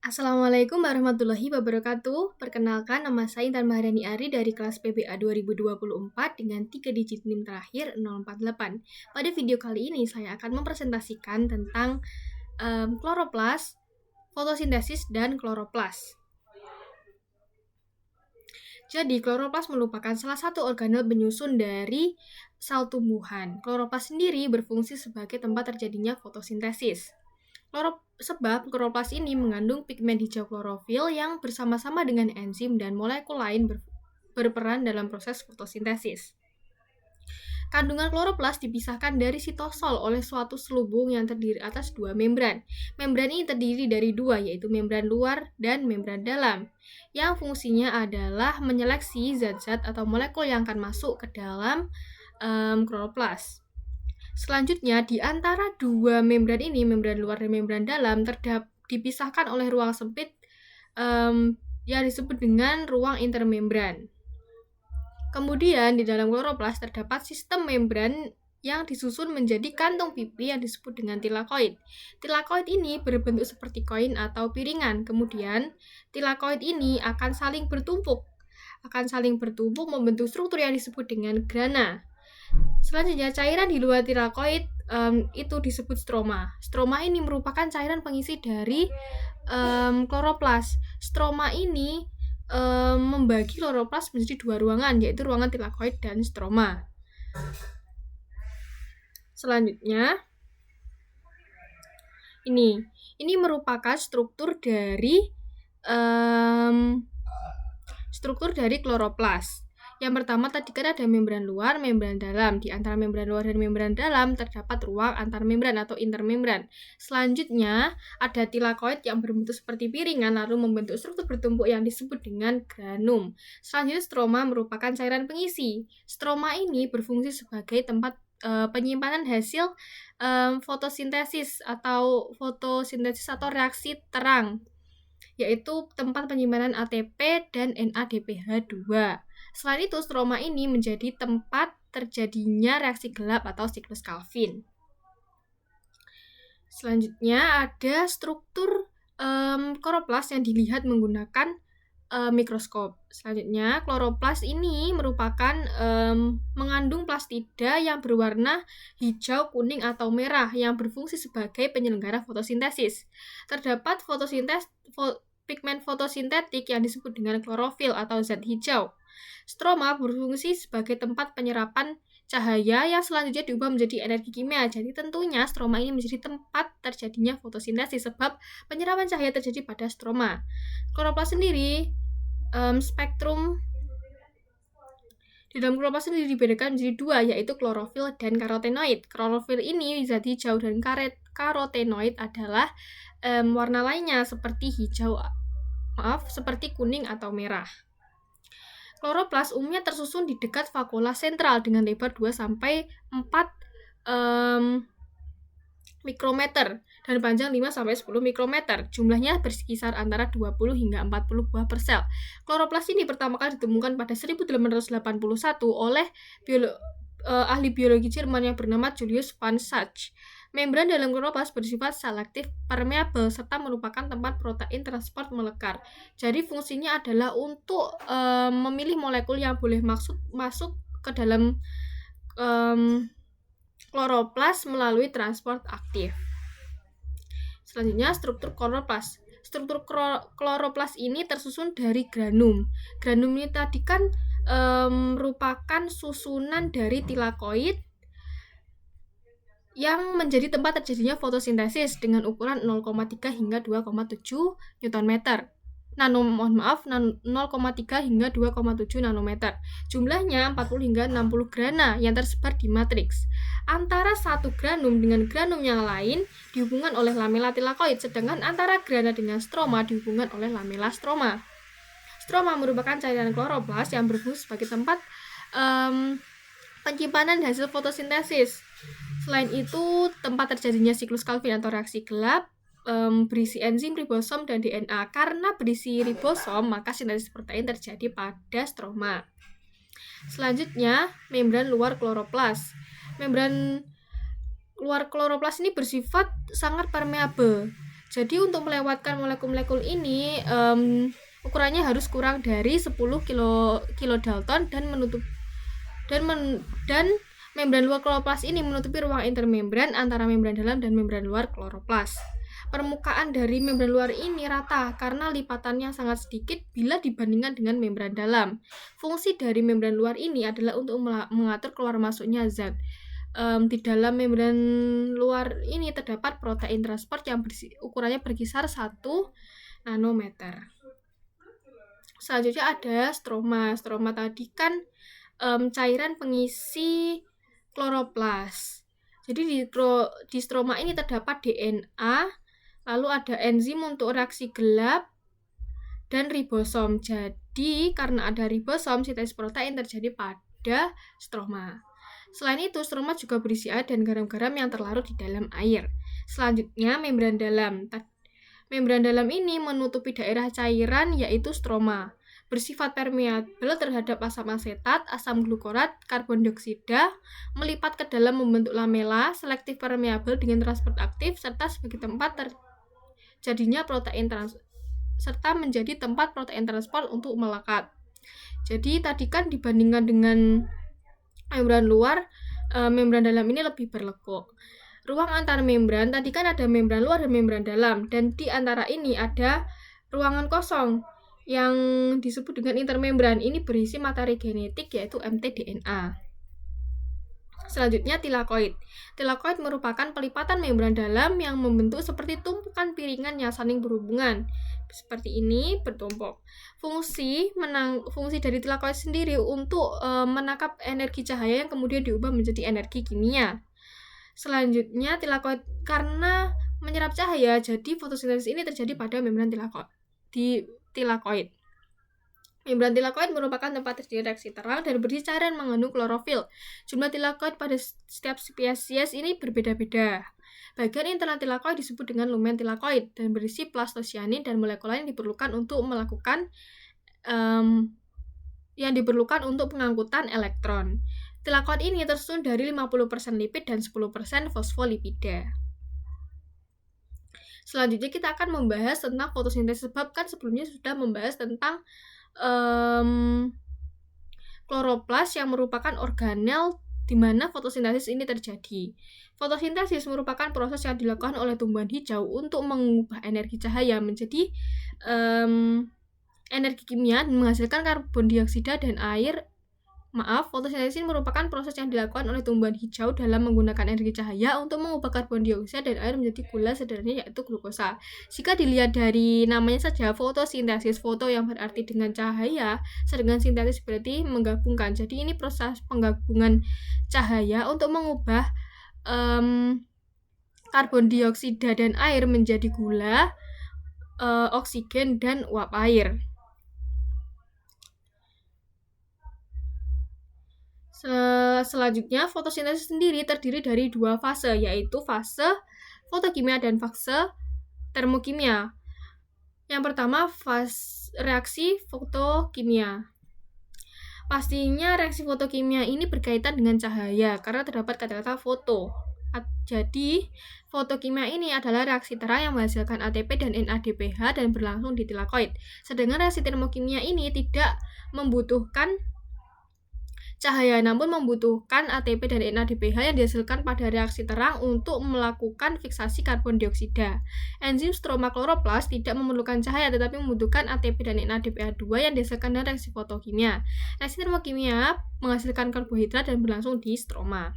Assalamualaikum warahmatullahi wabarakatuh. Perkenalkan, nama saya Intan Maharani Ari dari kelas PBA 2024 dengan 3 digit NIM terakhir 048. Pada video kali ini saya akan mempresentasikan tentang kloroplas, fotosintesis, dan kloroplas. Jadi, kloroplas merupakan salah satu organel penyusun dari sel tumbuhan. Kloroplas sendiri berfungsi sebagai tempat terjadinya fotosintesis. Sebab kloroplas ini mengandung pigmen hijau klorofil yang bersama-sama dengan enzim dan molekul lain berperan dalam proses fotosintesis. Kandungan kloroplas dipisahkan dari sitosol oleh suatu selubung yang terdiri atas dua membran. Membran ini terdiri dari dua, yaitu membran luar dan membran dalam, yang fungsinya adalah menyeleksi zat-zat atau molekul yang akan masuk ke dalam kloroplas. Selanjutnya, di antara dua membran ini, membran luar dan membran dalam, dipisahkan oleh ruang sempit yang disebut dengan ruang intermembran. Kemudian, di dalam kloroplas terdapat sistem membran yang disusun menjadi kantung pipi yang disebut dengan tilakoid. Tilakoid ini berbentuk seperti koin atau piringan. Kemudian, tilakoid ini akan saling bertumpuk membentuk struktur yang disebut dengan grana. Selanjutnya, cairan di luar tilakoid itu disebut stroma. Stroma ini merupakan cairan pengisi dari kloroplas. Stroma ini membagi kloroplas menjadi dua ruangan, yaitu ruangan tilakoid dan stroma. Selanjutnya, ini merupakan struktur dari kloroplas. Yang pertama tadi kan ada membran luar, membran dalam. Di antara membran luar dan membran dalam terdapat ruang antar membran atau intermembran. Selanjutnya ada tilakoid yang berbentuk seperti piringan lalu membentuk struktur bertumpuk yang disebut dengan granum. Selanjutnya stroma merupakan cairan pengisi. Stroma ini berfungsi sebagai tempat penyimpanan hasil fotosintesis atau reaksi terang, yaitu tempat penyimpanan ATP dan NADPH2. Selain itu, stroma ini menjadi tempat terjadinya reaksi gelap atau siklus Calvin. Selanjutnya ada struktur kloroplas yang dilihat menggunakan mikroskop. Selanjutnya, kloroplas ini merupakan mengandung plastida yang berwarna hijau, kuning, atau merah yang berfungsi sebagai penyelenggara fotosintesis. Terdapat pigmen fotosintetik yang disebut dengan klorofil atau zat hijau. Stroma berfungsi sebagai tempat penyerapan cahaya yang selanjutnya diubah menjadi energi kimia. Jadi tentunya stroma ini menjadi tempat terjadinya fotosintesis sebab penyerapan cahaya terjadi pada stroma. Kloroplas sendiri spektrum di dalam kloroplas sendiri dibedakan menjadi dua, yaitu klorofil dan karotenoid. Klorofil ini zat hijau dan karotenoid adalah warna lainnya seperti seperti kuning atau merah. Kloroplas umumnya tersusun di dekat vakula sentral dengan lebar 2-4 mikrometer dan panjang 5-10 mikrometer. Jumlahnya berkisar antara 20 hingga 40 buah per sel. Kloroplas ini pertama kali ditemukan pada 1881 oleh ahli biologi Jerman yang bernama Julius van Schach. Membran dalam kloroplas bersifat selektif permeabel serta merupakan tempat protein transport melekar. Jadi fungsinya adalah untuk memilih molekul yang boleh masuk ke dalam kloroplas melalui transport aktif. Selanjutnya, struktur kloroplas. Struktur kloroplas ini tersusun dari granum. Granum ini tadi kan merupakan susunan dari tilakoid yang menjadi tempat terjadinya fotosintesis dengan ukuran 0,3 hingga 2,7 Nm. 0,3 hingga 2,7 nanometer. Jumlahnya 40 hingga 60 grana yang tersebar di matriks. Antara satu granum dengan granum yang lain dihubungkan oleh lamela tilakoid, sedangkan antara grana dengan stroma dihubungkan oleh lamela stroma. Stroma merupakan cairan kloroplas yang berfungsi sebagai tempat penyimpanan hasil fotosintesis. Selain itu, tempat terjadinya siklus Calvin atau reaksi gelap berisi enzim, ribosom, dan DNA. Karena berisi ribosom, maka sintesis protein terjadi pada stroma. Selanjutnya, membran luar kloroplas. Membran luar kloroplas ini bersifat sangat permeabel. Jadi untuk melewatkan molekul-molekul ini ukurannya harus kurang dari 10 kilodalton dan membran luar kloroplas ini menutupi ruang intermembran antara membran dalam dan membran luar kloroplas. Permukaan dari membran luar ini rata karena lipatannya sangat sedikit bila dibandingkan dengan membran dalam. Fungsi dari membran luar ini adalah untuk mengatur keluar masuknya zat. Di dalam membran luar ini terdapat protein transport yang ukurannya berkisar 1 nanometer. Selanjutnya ada stroma. Stroma tadi kan cairan pengisi kloroplas. Jadi di stroma ini terdapat DNA, lalu ada enzim untuk reaksi gelap, dan ribosom. Jadi karena ada ribosom, sintesis protein terjadi pada stroma. Selain itu, stroma juga berisi air dan garam-garam yang terlarut di dalam air. Selanjutnya, membran dalam. Membran dalam ini menutupi daerah cairan, yaitu stroma. Bersifat permeabel terhadap asam asetat, asam glukorat, karbon dioksida, melipat ke dalam membentuk lamela, selektif permeabel dengan transport aktif, serta sebagai tempat terjadinya serta menjadi tempat protein transport untuk melekat. Jadi tadi kan dibandingkan dengan membran luar, membran dalam ini lebih berlekuk. Ruang antar membran, tadi kan ada membran luar dan membran dalam, dan di antara ini ada ruangan kosong yang disebut dengan intermembran. Ini berisi materi genetik yaitu mtDNA. Selanjutnya tilakoid. Tilakoid merupakan pelipatan membran dalam yang membentuk seperti tumpukan piringan yang saling berhubungan. Seperti ini, bertumpuk. Fungsi dari tilakoid sendiri untuk menangkap energi cahaya yang kemudian diubah menjadi energi kimia. Selanjutnya tilakoid karena menyerap cahaya, jadi fotosintesis ini terjadi pada membran tilakoid. Membran tilakoid merupakan tempat terjadi reaksi terang dan berisi cairan mengandung klorofil. Jumlah tilakoid pada setiap spesies ini berbeda-beda. Bagian internal tilakoid disebut dengan lumen tilakoid dan berisi plastosianin dan molekul lain diperlukan untuk untuk pengangkutan elektron. Tilakoid ini tersusun dari 50% lipid dan 10% fosfolipida. Selanjutnya kita akan membahas tentang fotosintesis, sebab kan sebelumnya sudah membahas tentang kloroplas yang merupakan organel di mana fotosintesis ini terjadi. Fotosintesis merupakan proses yang dilakukan oleh tumbuhan hijau untuk mengubah energi cahaya menjadi energi kimia dan menghasilkan karbon dioksida dan air. Fotosintesis merupakan proses yang dilakukan oleh tumbuhan hijau dalam menggunakan energi cahaya untuk mengubah karbon dioksida dan air menjadi gula sederhananya yaitu glukosa. Jika dilihat dari namanya saja fotosintesis, foto yang berarti dengan cahaya, sedangkan sintesis berarti menggabungkan. Jadi ini proses penggabungan cahaya untuk mengubah karbon dioksida dan air menjadi gula, oksigen, dan uap air. Selanjutnya, fotosintesis sendiri terdiri dari 2 fase, yaitu fase fotokimia dan fase termokimia. Yang pertama, fase reaksi fotokimia. Pastinya reaksi fotokimia ini berkaitan dengan cahaya karena terdapat kata-kata foto. Jadi, fotokimia ini adalah reaksi terang yang menghasilkan ATP dan NADPH dan berlangsung di tilakoid. Sedangkan reaksi termokimia ini tidak membutuhkan cahaya, namun membutuhkan ATP dan NADPH yang dihasilkan pada reaksi terang untuk melakukan fiksasi karbon dioksida. Enzim stroma kloroplas tidak memerlukan cahaya tetapi membutuhkan ATP dan NADPH2 yang dihasilkan dari reaksi fotokimia. Reaksi termokimia menghasilkan karbohidrat dan berlangsung di stroma.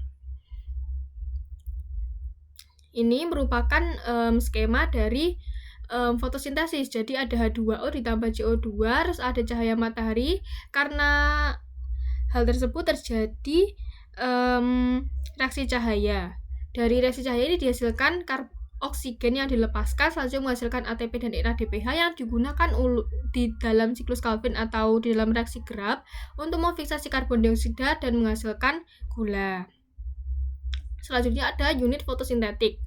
Ini merupakan skema dari fotosintesis. Jadi ada H2O ditambah CO2, terus ada cahaya matahari. Karena hal tersebut terjadi reaksi cahaya. Dari reaksi cahaya ini dihasilkan oksigen yang dilepaskan, selanjutnya menghasilkan ATP dan NADPH yang digunakan di dalam siklus Calvin atau di dalam reaksi Grab untuk memfiksasi karbon dioksida dan menghasilkan gula. Selanjutnya ada unit fotosintetik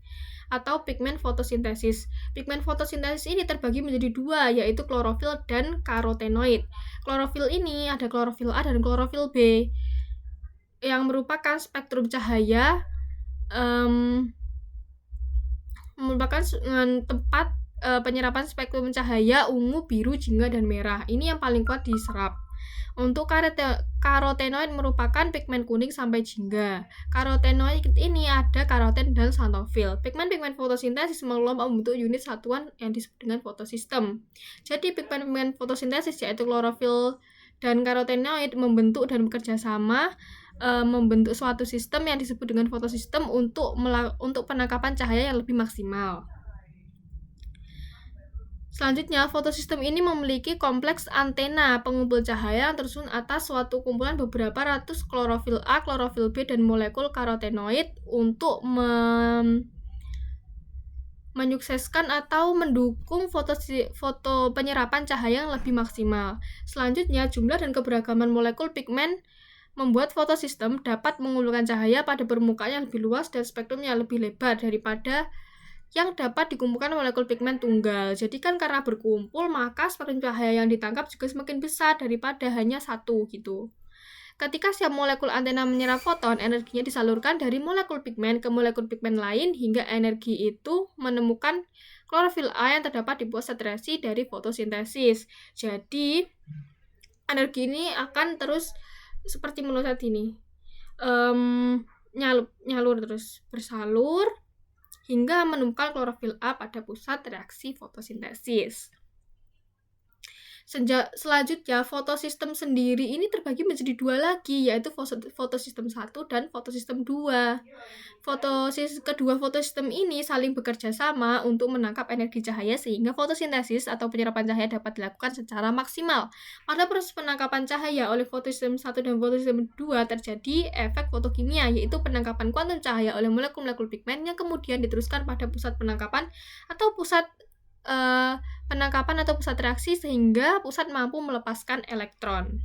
atau pigmen fotosintesis. Pigmen fotosintesis ini terbagi menjadi 2, yaitu klorofil dan karotenoid. Klorofil ini ada klorofil A dan klorofil B yang merupakan spektrum cahaya merupakan tempat penyerapan spektrum cahaya ungu, biru, jingga, dan merah. Ini yang paling kuat diserap. Untuk karotenoid merupakan pigmen kuning sampai jingga. Karotenoid ini ada karoten dan xanthofil. Pigmen-pigmen fotosintesis mengelompok membentuk unit satuan yang disebut dengan fotosistem. Jadi pigmen-pigmen fotosintesis yaitu klorofil dan karotenoid membentuk dan bekerja sama membentuk suatu sistem yang disebut dengan fotosistem untuk penangkapan cahaya yang lebih maksimal. Selanjutnya, fotosistem ini memiliki kompleks antena pengumpul cahaya yang tersusun atas suatu kumpulan beberapa ratus klorofil A, klorofil B, dan molekul karotenoid untuk menyukseskan atau mendukung foto penyerapan cahaya yang lebih maksimal. Selanjutnya, jumlah dan keberagaman molekul pigmen membuat fotosistem dapat mengumpulkan cahaya pada permukaan yang lebih luas dan spektrumnya lebih lebar daripada yang dapat dikumpulkan molekul pigmen tunggal. Jadi kan karena berkumpul, maka spektrum cahaya yang ditangkap juga semakin besar daripada hanya satu gitu. Ketika setiap molekul antena menyerap foton, energinya disalurkan dari molekul pigmen ke molekul pigmen lain hingga energi itu menemukan klorofil A yang terdapat di pusat radiasi dari fotosintesis. Jadi energi ini akan terus seperti meloncat ini, nyalur terus, bersalur hingga menemukan klorofil A pada pusat reaksi fotosintesis. Selanjutnya, fotosistem sendiri ini terbagi menjadi dua lagi, yaitu fotosistem 1 dan fotosistem 2. Kedua fotosistem ini saling bekerja sama untuk menangkap energi cahaya sehingga fotosintesis atau penyerapan cahaya dapat dilakukan secara maksimal. Pada proses penangkapan cahaya oleh fotosistem 1 dan fotosistem 2 terjadi efek fotokimia, yaitu penangkapan kuantum cahaya oleh molekul-molekul pigmen yang kemudian diteruskan pada pusat penangkapan atau pusat penangkapan atau pusat reaksi sehingga pusat mampu melepaskan elektron.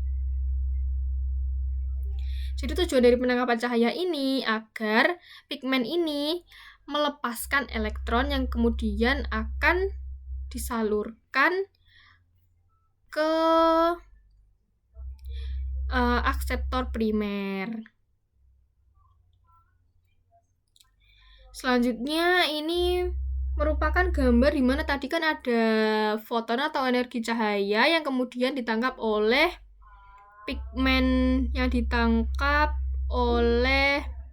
Jadi tujuan dari penangkapan cahaya ini agar pigmen ini melepaskan elektron yang kemudian akan disalurkan ke akseptor primer. Selanjutnya ini merupakan gambar di mana tadi kan ada foton atau energi cahaya yang kemudian ditangkap oleh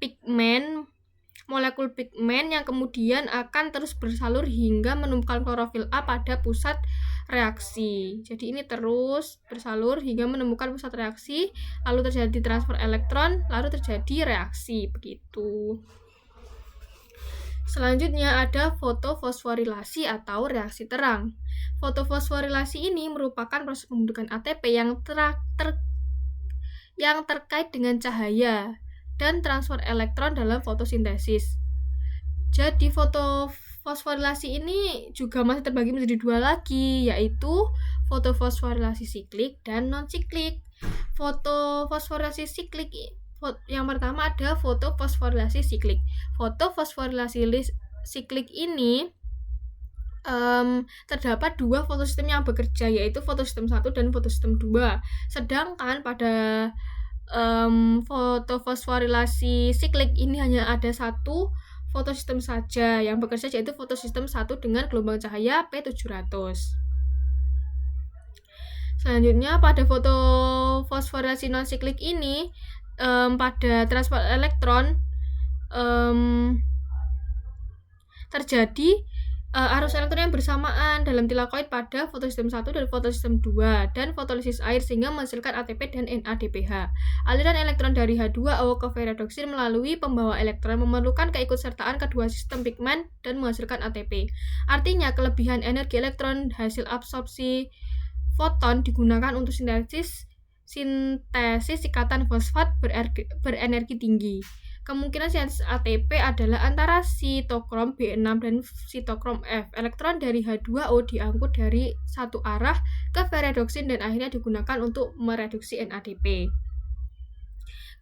pigmen, molekul pigmen yang kemudian akan terus bersalur hingga menemukan klorofil A pada pusat reaksi. Jadi ini terus bersalur hingga menemukan pusat reaksi, lalu terjadi transfer elektron, lalu terjadi reaksi, begitu. Selanjutnya ada fotofosforilasi atau reaksi terang. Fotofosforilasi ini merupakan proses pembentukan ATP yang terkait dengan cahaya dan transfer elektron dalam fotosintesis. Jadi fotofosforilasi ini juga masih terbagi menjadi dua lagi, yaitu fotofosforilasi siklik dan non-siklik. Fotofosforilasi siklik yang pertama ada fotofosforilasi siklik. Fotofosforilasi siklik ini terdapat dua fotosistem yang bekerja, yaitu fotosistem 1 dan fotosistem 2. Sedangkan pada fotofosforilasi siklik ini hanya ada satu fotosistem saja yang bekerja, yaitu fotosistem 1 dengan gelombang cahaya P700. Selanjutnya pada fotofosforilasi non-siklik ini pada transfer elektron terjadi arus elektron yang bersamaan dalam tilakoid pada fotosistem 1 dan fotosistem 2 dan fotolisis air sehingga menghasilkan ATP dan NADPH. Aliran elektron dari H2O ke ferredoksin melalui pembawa elektron memerlukan keikutsertaan kedua sistem pigmen dan menghasilkan ATP. Artinya kelebihan energi elektron hasil absorpsi foton digunakan untuk sintesis ikatan fosfat berenergi tinggi. Kemungkinan sintesis ATP adalah antara sitokrom B6 dan sitokrom F. Elektron dari H2O diangkut dari satu arah ke ferredoksin dan akhirnya digunakan untuk mereduksi NADP.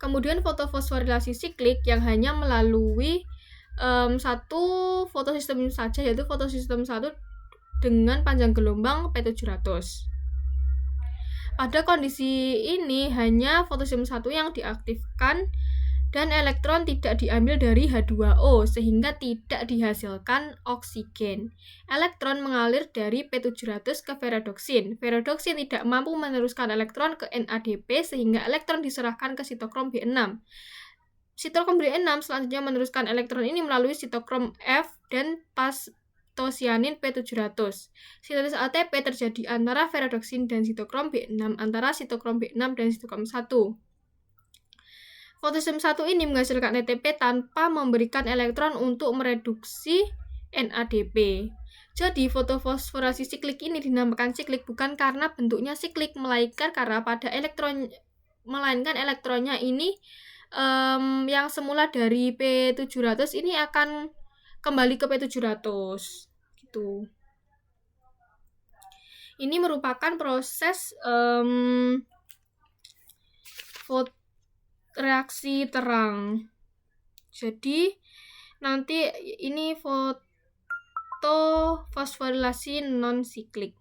Kemudian fotofosforilasi siklik yang hanya melalui satu fotosistem saja, yaitu fotosistem 1 dengan panjang gelombang P700. Pada kondisi ini hanya fotosistem 1 yang diaktifkan dan elektron tidak diambil dari H2O sehingga tidak dihasilkan oksigen. Elektron mengalir dari P700 ke ferredoksin. Ferredoksin tidak mampu meneruskan elektron ke NADP sehingga elektron diserahkan ke sitokrom B6. Sitokrom B6 selanjutnya meneruskan elektron ini melalui sitokrom F dan pastosianin P700. Sintesis ATP terjadi antara ferredoksin dan sitokrom B6, antara sitokrom B6 dan sitokrom 1. Fotosistem 1 ini menghasilkan ATP tanpa memberikan elektron untuk mereduksi NADP. Jadi fotofosforasi siklik ini dinamakan siklik bukan karena bentuknya siklik, melainkan karena elektronnya ini yang semula dari P700 ini akan kembali ke P700 gitu. Ini merupakan proses reaksi terang. Jadi nanti ini fotofosforilasi non-siklik.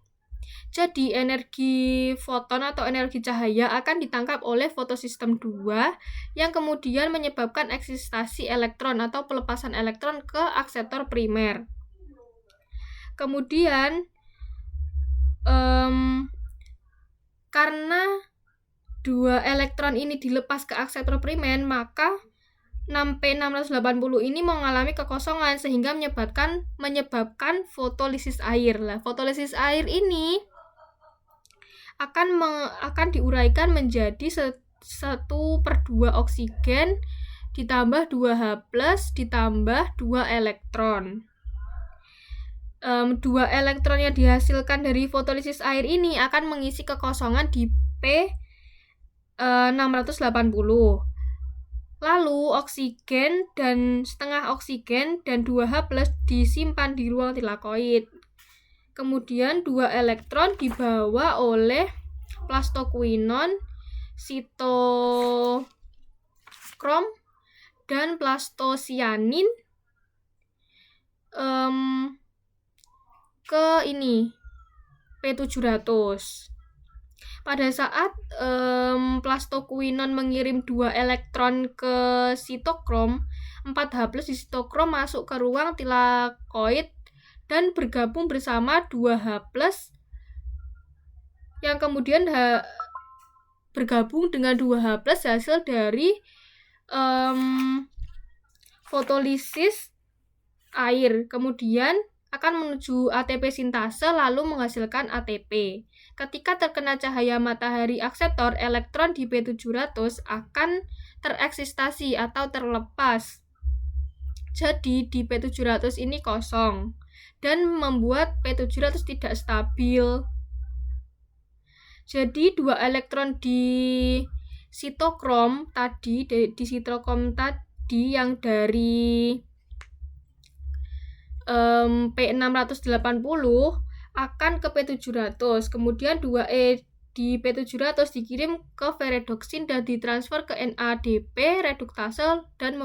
Jadi energi foton atau energi cahaya akan ditangkap oleh fotosistem 2 yang kemudian menyebabkan eksitasi elektron atau pelepasan elektron ke akseptor primer. Kemudian karena 2 elektron ini dilepas ke akseptor primer, maka 6P680 ini mengalami kekosongan sehingga menyebabkan fotolisis air. Lah, fotolisis air ini akan diuraikan menjadi 1/2 oksigen ditambah 2H+ ditambah 2 elektron. 2 elektron yang dihasilkan dari fotolisis air ini akan mengisi kekosongan di P680. Lalu oksigen dan setengah oksigen dan 2H+ disimpan di ruang tilakoid. Kemudian 2 elektron dibawa oleh plastoquinon, sitokrom dan plastosianin ke ini P700. Pada saat plastoquinon mengirim 2 elektron ke sitokrom, 4H+ di sitokrom masuk ke ruang tilakoid dan bergabung bersama 2H+ yang kemudian bergabung dengan 2H+ hasil dari fotolisis air. Kemudian akan menuju ATP sintase lalu menghasilkan ATP. Ketika terkena cahaya matahari akseptor, elektron di P700 akan tereksitasi atau terlepas. Jadi di P700 ini kosong dan membuat P700 tidak stabil. Jadi 2 elektron di sitokrom tadi yang dari P680 akan ke P700. Kemudian 2E di P700 dikirim ke ferredoksin dan ditransfer ke NADP reduktase dan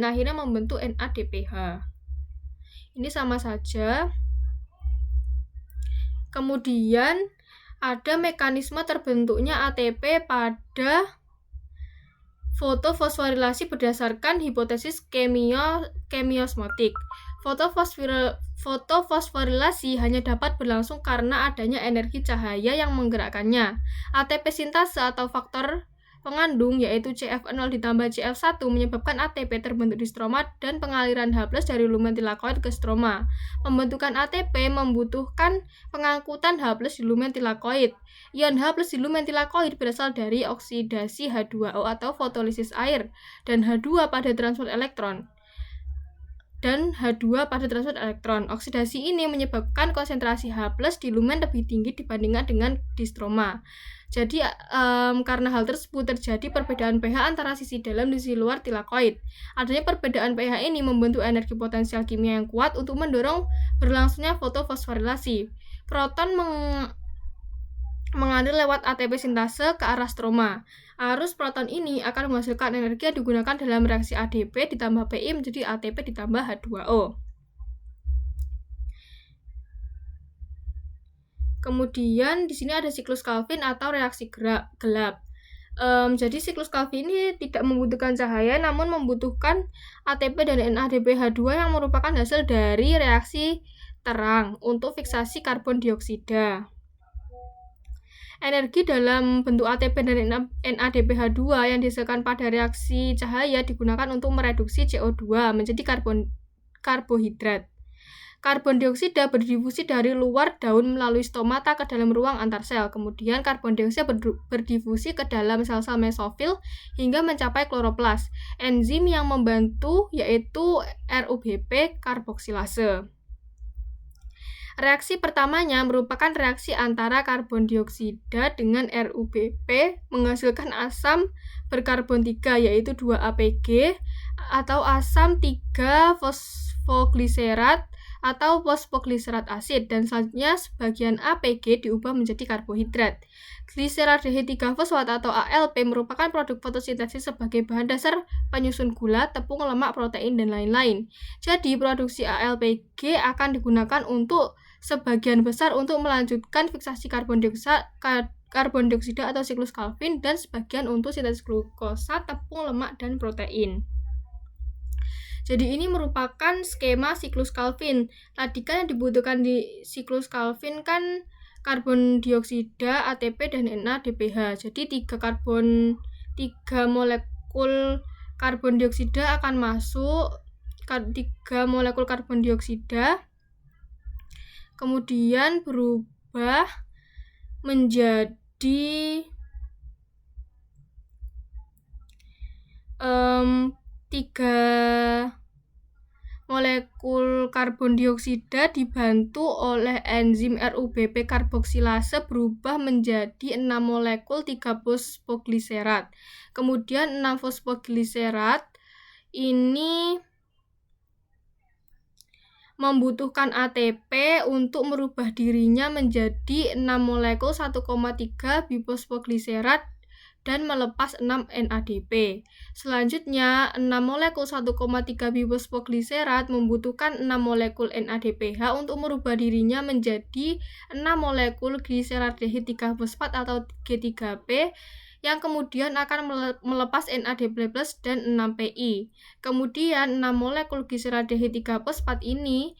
akhirnya membentuk NADPH. Ini sama saja. Kemudian ada mekanisme terbentuknya ATP pada fotofosforilasi berdasarkan hipotesis kemiosmotik. Fotofosforilasi hanya dapat berlangsung karena adanya energi cahaya yang menggerakkannya. ATP sintase atau faktor pengandung yaitu CF0 ditambah CF1 menyebabkan ATP terbentuk di stroma dan pengaliran H+ dari lumen tilakoid ke stroma. Pembentukan ATP membutuhkan pengangkutan H+ di lumen tilakoid. Ion H+ di lumen tilakoid berasal dari oksidasi H2O atau fotolisis air dan H2 pada transfer elektron. Oksidasi ini menyebabkan konsentrasi H+ di lumen lebih tinggi dibandingkan dengan di stroma. Jadi karena hal tersebut terjadi perbedaan pH antara sisi dalam dan sisi luar tilakoid. Adanya perbedaan pH ini membentuk energi potensial kimia yang kuat untuk mendorong berlangsungnya fotofosforilasi. Proton mengalir lewat ATP sintase ke arah stroma. Arus proton ini akan menghasilkan energi yang digunakan dalam reaksi ADP ditambah PI menjadi ATP ditambah H2O. Kemudian di sini ada siklus Calvin atau reaksi gelap. Jadi siklus Calvin ini tidak membutuhkan cahaya, namun membutuhkan ATP dan NADPH2 yang merupakan hasil dari reaksi terang untuk fiksasi karbon dioksida. Energi dalam bentuk ATP dan NADPH2 yang dihasilkan pada reaksi cahaya digunakan untuk mereduksi CO2 menjadi karbohidrat. Karbon dioksida berdifusi dari luar daun melalui stomata ke dalam ruang antar sel. Kemudian karbon dioksida berdifusi ke dalam sel-sel mesofil hingga mencapai kloroplas. Enzim yang membantu yaitu RUBP karboksilase. Reaksi pertamanya merupakan reaksi antara karbon dioksida dengan RUBP menghasilkan asam berkarbon 3 yaitu 2-APG atau asam 3-fosfogliserat atau fosfogliserat asid, dan selanjutnya sebagian APG diubah menjadi karbohidrat. Gliseraldehyde 3-fosfat atau ALP merupakan produk fotosintesis sebagai bahan dasar penyusun gula, tepung, lemak, protein, dan lain-lain. Jadi produksi ALPG akan digunakan untuk sebagian besar untuk melanjutkan fiksasi karbon dioksida atau siklus Calvin, dan sebagian untuk sintesis glukosa, tepung, lemak, dan protein. Jadi ini merupakan skema siklus Calvin. Tadi kan yang dibutuhkan di siklus Calvin kan karbon dioksida, ATP, dan NADPH. Jadi 3 molekul karbon dioksida akan masuk, 3 molekul karbon dioksida kemudian berubah menjadi 3 molekul karbon dioksida dibantu oleh enzim RUBP karboksilase berubah menjadi 6 molekul 3-fosfogliserat. Kemudian 6 fosfogliserat ini membutuhkan ATP untuk merubah dirinya menjadi 6 molekul 1,3 bifosfogliserat dan melepas 6 NADP. Selanjutnya, 6 molekul 1,3 bifosfogliserat membutuhkan 6 molekul NADPH untuk merubah dirinya menjadi 6 molekul gliseraldehyde 3-fosfat atau G3P yang kemudian akan melepas NADP+ dan 6PI. Kemudian 6 molekul gliseraldehyde 3-fosfat ini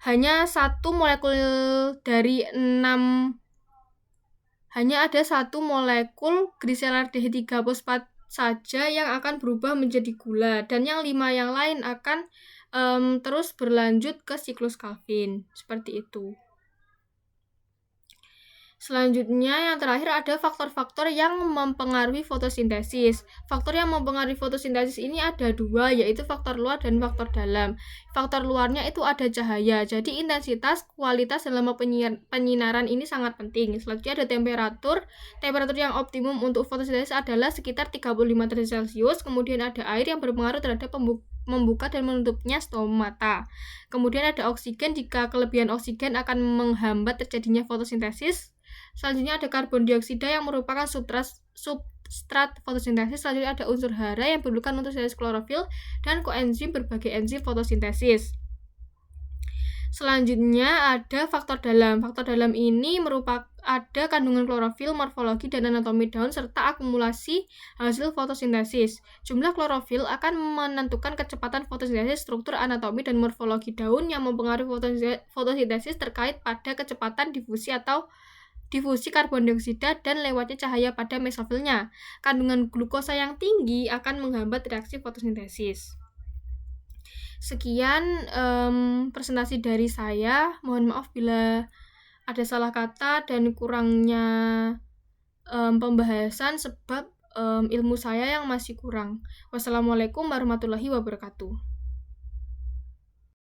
hanya ada satu molekul gliseraldehyde 3-fosfat saja yang akan berubah menjadi gula, dan yang 5 yang lain akan terus berlanjut ke siklus Calvin. Seperti itu. Selanjutnya yang terakhir ada faktor-faktor yang mempengaruhi fotosintesis. Faktor yang mempengaruhi fotosintesis ini ada 2, yaitu faktor luar dan faktor dalam. Faktor luarnya itu ada cahaya, jadi intensitas, kualitas dalam penyinaran ini sangat penting. Selanjutnya ada temperatur. Temperatur yang optimum untuk fotosintesis adalah sekitar 35 derajat Celcius. Kemudian ada air yang berpengaruh terhadap membuka dan menutupnya stomata. Kemudian ada oksigen, jika kelebihan oksigen akan menghambat terjadinya fotosintesis. Selanjutnya ada karbon dioksida yang merupakan substrat fotosintesis. Selanjutnya ada unsur hara yang diperlukan untuk sintesis klorofil dan koenzim berbagai enzim fotosintesis. Selanjutnya ada faktor dalam. Faktor dalam ini merupakan ada kandungan klorofil, morfologi, dan anatomi daun, serta akumulasi hasil fotosintesis. Jumlah klorofil akan menentukan kecepatan fotosintesis, struktur, anatomi, dan morfologi daun yang mempengaruhi fotosintesis terkait pada kecepatan difusi karbon dioksida dan lewatnya cahaya pada mesofilnya. Kandungan glukosa yang tinggi akan menghambat reaksi fotosintesis. Sekian presentasi dari saya. Mohon maaf bila ada salah kata dan kurangnya pembahasan sebab ilmu saya yang masih kurang. Wassalamualaikum warahmatullahi wabarakatuh.